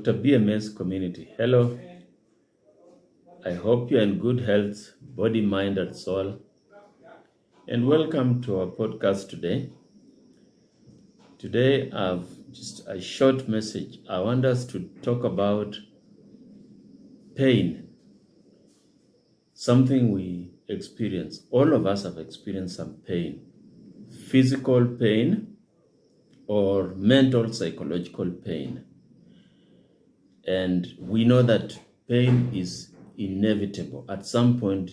Dr. BMS community. Hello. I hope you're in good health, body, mind, and soul. And welcome to our podcast today. Today, I've just a short message. I want us to talk about pain, something we experience. All of us have experienced some pain, physical pain or mental, psychological pain. And we know that pain is inevitable. At some point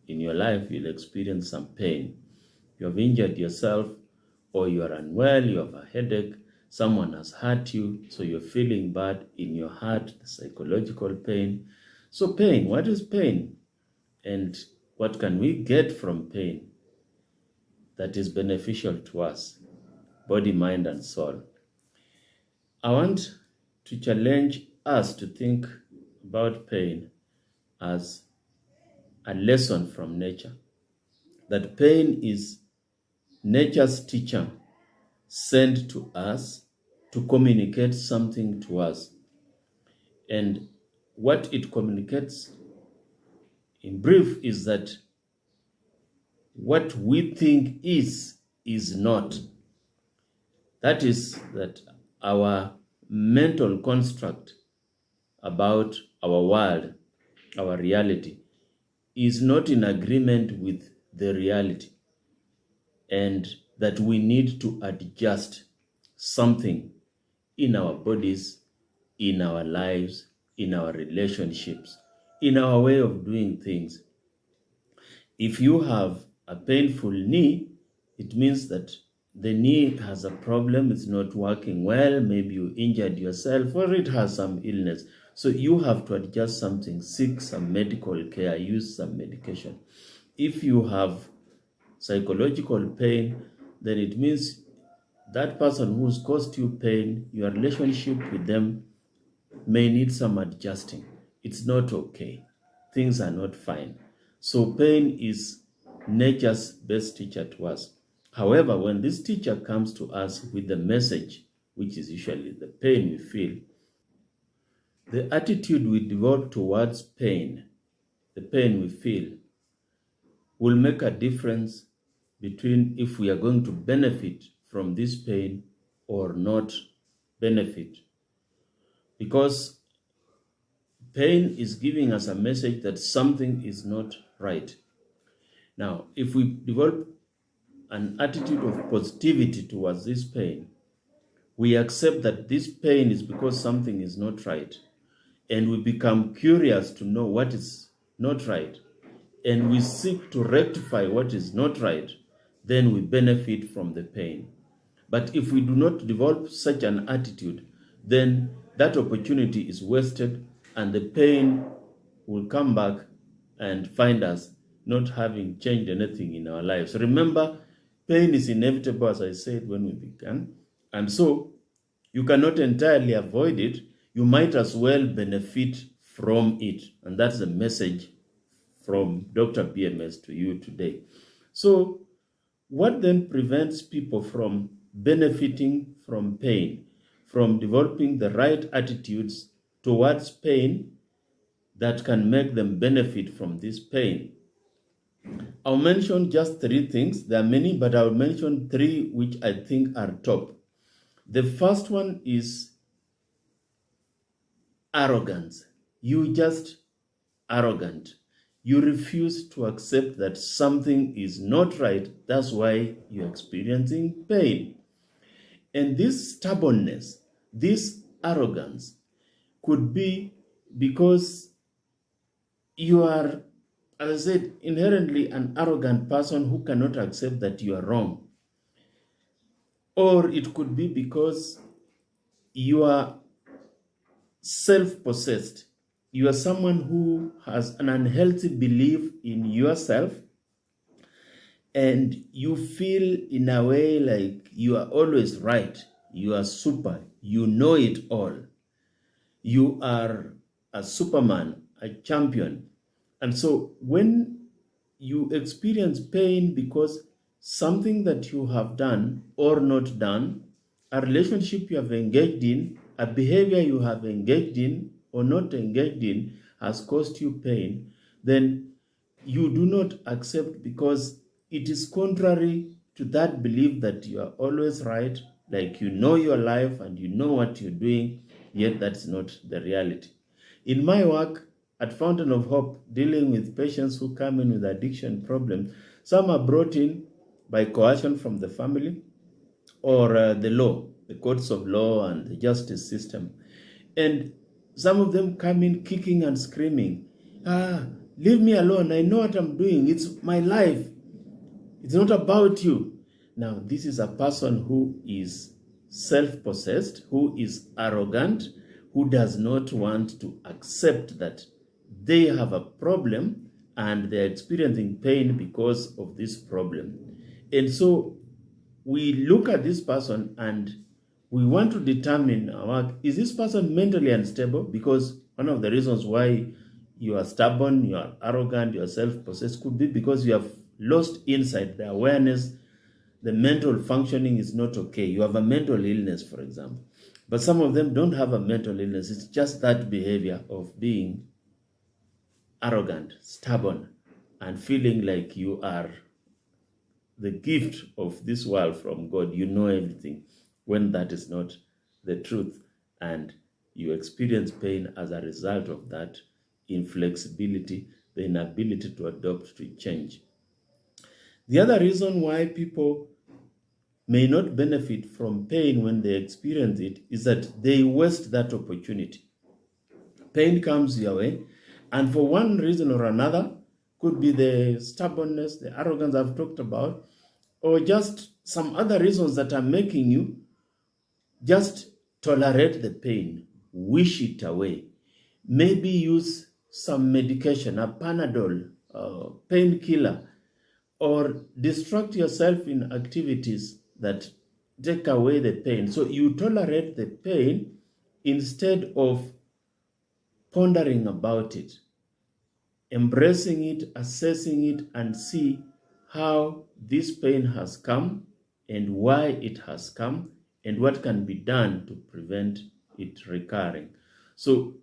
in your life, you'll experience some pain. You have injured yourself, or you are unwell, you have a headache, someone has hurt you, so you're feeling bad in your heart, the psychological pain. So pain, what is pain? And what can we get from pain that is beneficial to us, body, mind, and soul? I want to challenge us to think about pain as a lesson from nature. That pain is nature's teacher sent to us to communicate something to us. And what it communicates in brief is that what we think is not. That is that our mental construct about our world, our reality, is not in agreement with the reality, and that we need to adjust something in our bodies, in our lives, in our relationships, in our way of doing things. If you have a painful knee, it means that the knee has a problem, it's not working well, maybe you injured yourself, or it has some illness. So you have to adjust something, seek some medical care, use some medication. If you have psychological pain, then it means that person who's caused you pain, your relationship with them may need some adjusting. It's not okay. Things are not fine. So pain is nature's best teacher to us. However, when this teacher comes to us with the message, which is usually the pain we feel, the attitude we develop towards pain, the pain we feel, will make a difference between if we are going to benefit from this pain or not benefit. Because pain is giving us a message that something is not right. Now, if we develop an attitude of positivity towards this pain, we accept that this pain is because something is not right, and we become curious to know what is not right, and we seek to rectify what is not right, then we benefit from the pain. But if we do not develop such an attitude, then that opportunity is wasted, and the pain will come back and find us not having changed anything in our lives. Remember, pain is inevitable, as I said when we began, and so you cannot entirely avoid it. You might as well benefit from it, and that's the message from Dr. BMS to you today. So, what then prevents people from benefiting from pain, from developing the right attitudes towards pain that can make them benefit from this pain? I'll mention just 3 things. There are many, but I'll mention 3 which I think are top. The first one is arrogance. You just arrogant. You refuse to accept that something is not right. That's why you're experiencing pain. And this stubbornness, this arrogance could be because you are, as I said, inherently an arrogant person who cannot accept that you are wrong. Or it could be because you are self-possessed. You are someone who has an unhealthy belief in yourself, and you feel in a way like you are always right. You are super. You know it all. You are a superman, a champion. And so when you experience pain because something that you have done or not done, a relationship you have engaged in, a behavior you have engaged in or not engaged in has caused you pain, then you do not accept, because it is contrary to that belief that you are always right, like you know your life and you know what you're doing, yet that's not the reality. In my work at Fountain of Hope, dealing with patients who come in with addiction problems, some are brought in by coercion from the family or the law, the courts of law and the justice system. And some of them come in kicking and screaming, leave me alone, I know what I'm doing, it's my life, it's not about you. Now, this is a person who is self-possessed, who is arrogant, who does not want to accept that they have a problem and they're experiencing pain because of this problem. And so we look at this person and we want to determine, is this person mentally unstable? Because one of the reasons why you are stubborn, you are arrogant, you are self-possessed could be because you have lost insight, the awareness, the mental functioning is not okay. You have a mental illness, for example. But some of them don't have a mental illness. It's just that behavior of being arrogant, stubborn, and feeling like you are the gift of this world from God. You know everything, when that is not the truth. And you experience pain as a result of that inflexibility, the inability to adapt to change. The other reason why people may not benefit from pain when they experience it is that they waste that opportunity. Pain comes your way, and for one reason or another, could be the stubbornness, the arrogance I've talked about, or just some other reasons that are making you just tolerate the pain, wish it away. Maybe use some medication, a Panadol, painkiller, or distract yourself in activities that take away the pain. So you tolerate the pain instead of pondering about it, embracing it, assessing it, and see how this pain has come and why it has come and what can be done to prevent it recurring. So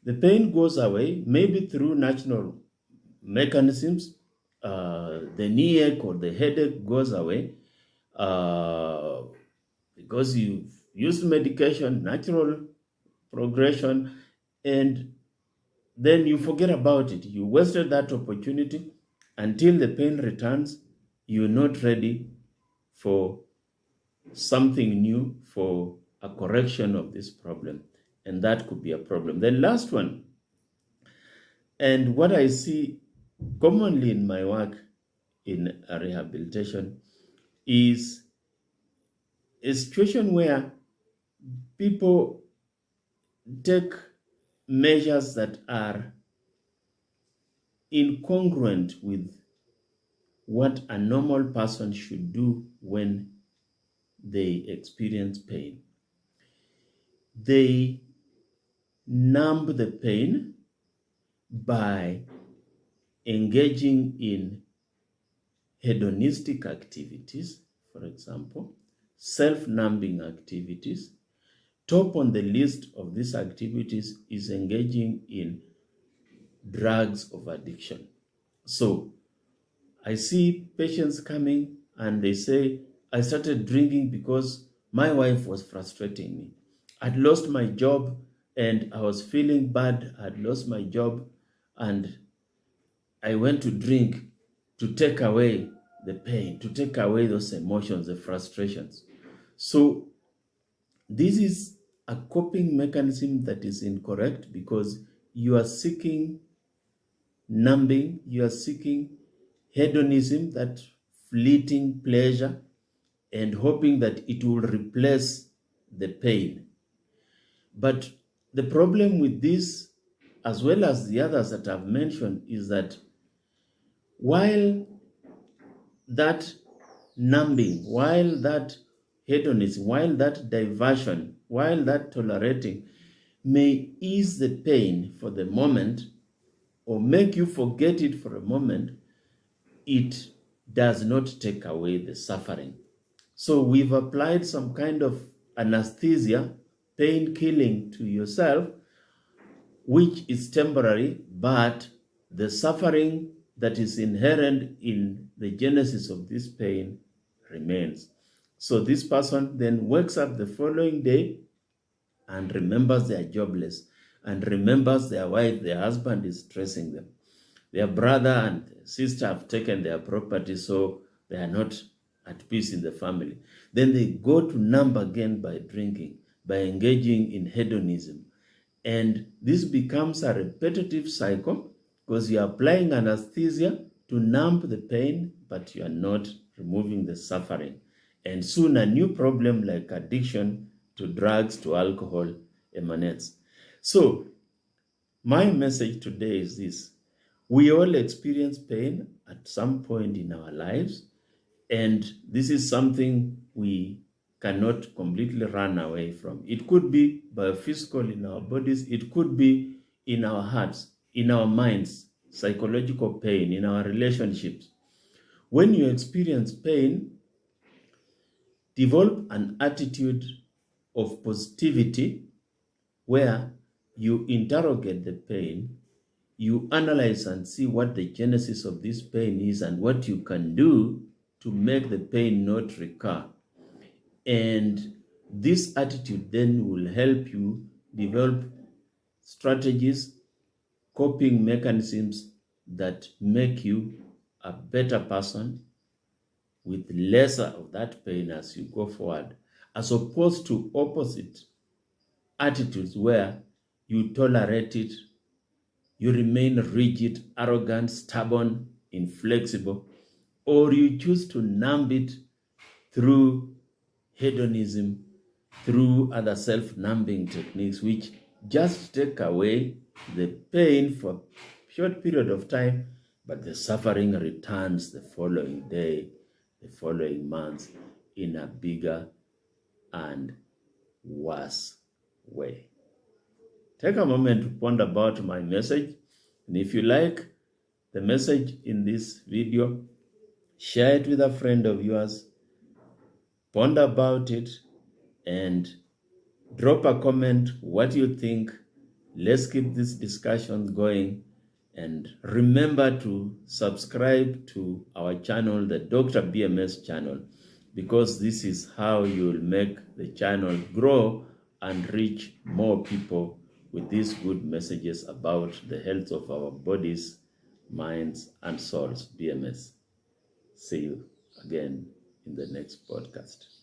the pain goes away, maybe through natural mechanisms. The knee ache or the headache goes away because you've used medication, natural progression, and then you forget about it. You wasted that opportunity. Until the pain returns, you're not ready for something new, for a correction of this problem. And that could be a problem. The last one, and what I see commonly in my work in rehabilitation, is a situation where people take measures that are incongruent with what a normal person should do when they experience pain. They numb the pain by engaging in hedonistic activities, for example, self-numbing activities. Top on the list of these activities is engaging in drugs of addiction. So I see patients coming and they say, I started drinking because my wife was frustrating me. I'd lost my job and I was feeling bad. I'd lost my job and I went to drink to take away the pain, to take away those emotions, the frustrations. So this is a coping mechanism that is incorrect, because you are seeking numbing, you are seeking hedonism, that fleeting pleasure, and hoping that it will replace the pain. But the problem with this, as well as the others that I've mentioned, is that while that numbing, while that hedonism, while that diversion, while that tolerating may ease the pain for the moment or make you forget it for a moment, it does not take away the suffering. So we've applied some kind of anesthesia pain killing to yourself, which is temporary, but the suffering that is inherent in the genesis of this pain remains. So this person then wakes up the following day and remembers they are jobless, and remembers their wife, their husband is stressing them. Their brother and sister have taken their property, so they are not at peace in the family. Then they go to numb again by drinking, by engaging in hedonism. And this becomes a repetitive cycle because you are applying anesthesia to numb the pain, but you are not removing the suffering. And soon a new problem like addiction to drugs, to alcohol emanates. So my message today is this. We all experience pain at some point in our lives, and this is something we cannot completely run away from. It could be biophysical in our bodies, it could be in our hearts, in our minds, psychological pain, in our relationships. When you experience pain, develop an attitude of positivity where you interrogate the pain, you analyze and see what the genesis of this pain is and what you can do to make the pain not recur. And this attitude then will help you develop strategies, coping mechanisms that make you a better person with lesser of that pain as you go forward, as opposed to opposite attitudes where you tolerate it, you remain rigid, arrogant, stubborn, inflexible, or you choose to numb it through hedonism, through other self-numbing techniques, which just take away the pain for a short period of time, but the suffering returns the following day, the following months, in a bigger and worse way. Take a moment to ponder about my message, and if you like the message in this video, share it with a friend of yours, ponder about it, and drop a comment what you think. Let's keep this discussion going, and remember to subscribe to our channel, the Dr. BMS channel, because this is how you'll make the channel grow and reach more people with these good messages about the health of our bodies, minds, and souls. BMS. See you again in the next podcast.